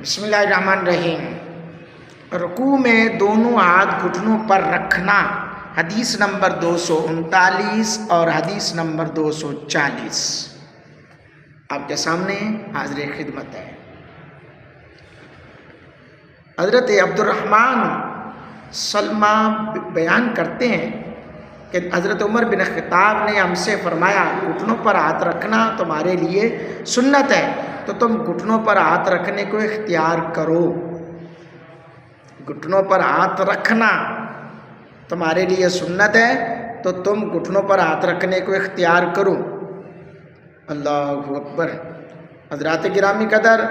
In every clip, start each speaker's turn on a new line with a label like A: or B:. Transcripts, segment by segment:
A: بسم اللہ الرحمن الرحیم۔ رکوع میں دونوں ہاتھ گھٹنوں پر رکھنا، حدیث نمبر 239 اور حدیث نمبر 240 آپ کے سامنے حاضر خدمت ہے۔ حضرت عبد الرحمن سلمہ بیان کرتے ہیں کہ حضرت عمر بن خطاب نے ہم سے فرمایا گھٹنوں پر ہاتھ رکھنا تمہارے لیے سنت ہے، تو تم گھٹنوں پر ہاتھ رکھنے کو اختیار کرو۔ گھٹنوں پر ہاتھ رکھنا تمہارے لیے سنت ہے تو تم گھٹنوں پر ہاتھ رکھنے کو اختیار کرو۔ اللہ اکبر۔ حضرات گرامی قدر،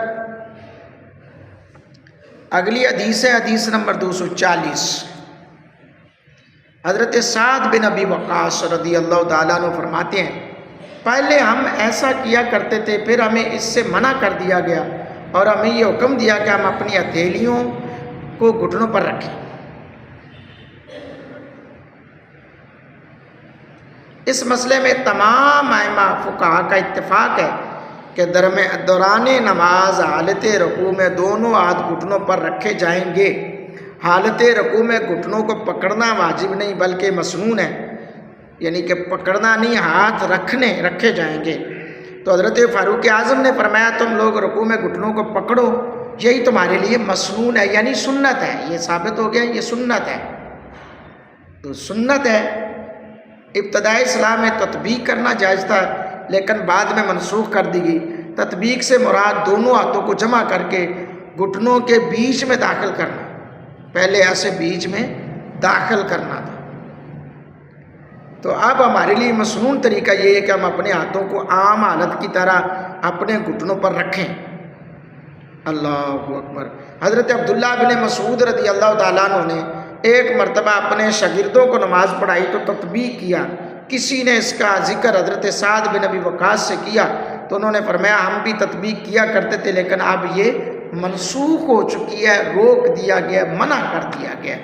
A: اگلی حدیث ہے حدیث نمبر 240۔ حضرت سعد بن ابی وقاص رضی اللہ تعالیٰ عنہ فرماتے ہیں پہلے ہم ایسا کیا کرتے تھے، پھر ہمیں اس سے منع کر دیا گیا اور ہمیں یہ حکم دیا کہ ہم اپنی ہتھیلیوں کو گھٹنوں پر رکھیں۔ اس مسئلے میں تمام ائمہ فقہا کا اتفاق ہے کہ دوران نماز حالت رکوع میں دونوں ہاتھ گھٹنوں پر رکھے جائیں گے۔ حالت رکوع میں گھٹنوں کو پکڑنا واجب نہیں بلکہ مسنون ہے، یعنی کہ پکڑنا نہیں، ہاتھ رکھے جائیں گے۔ تو حضرت فاروق اعظم نے فرمایا تم لوگ رکوع میں گھٹنوں کو پکڑو، یہی تمہارے لیے مسنون ہے، یعنی سنت ہے۔ یہ ثابت ہو گیا یہ سنت ہے۔ تو سنت ہے، ابتدائی اسلام میں تطبیق کرنا جائز تھا لیکن بعد میں منسوخ کر دی گئی۔ تطبیق سے مراد دونوں ہاتھوں کو جمع کر کے گھٹنوں کے بیچ میں داخل کرنا، پہلے ایسے بیچ میں داخل کرنا تھا۔ تو اب ہمارے لیے مسنون طریقہ یہ ہے کہ ہم اپنے ہاتھوں کو عام حالت کی طرح اپنے گھٹنوں پر رکھیں۔ اللہ اکبر۔ حضرت عبداللہ بن مسعود رضی اللہ تعالیٰ عنہ نے ایک مرتبہ اپنے شاگردوں کو نماز پڑھائی تو تطبیق کیا۔ کسی نے اس کا ذکر حضرت سعد بن ابی وقاص سے کیا تو انہوں نے فرمایا ہم بھی تطبیق کیا کرتے تھے لیکن اب یہ منسوخ ہو چکی ہے، روک دیا گیا، منع کر دیا گیا۔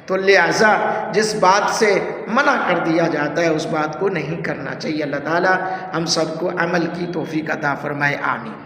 A: تو لہٰذا جس بات سے منع کر دیا جاتا ہے اس بات کو نہیں کرنا چاہیے۔ اللہ تعالی ہم سب کو عمل کی توفیق عطا فرمائے، آمین۔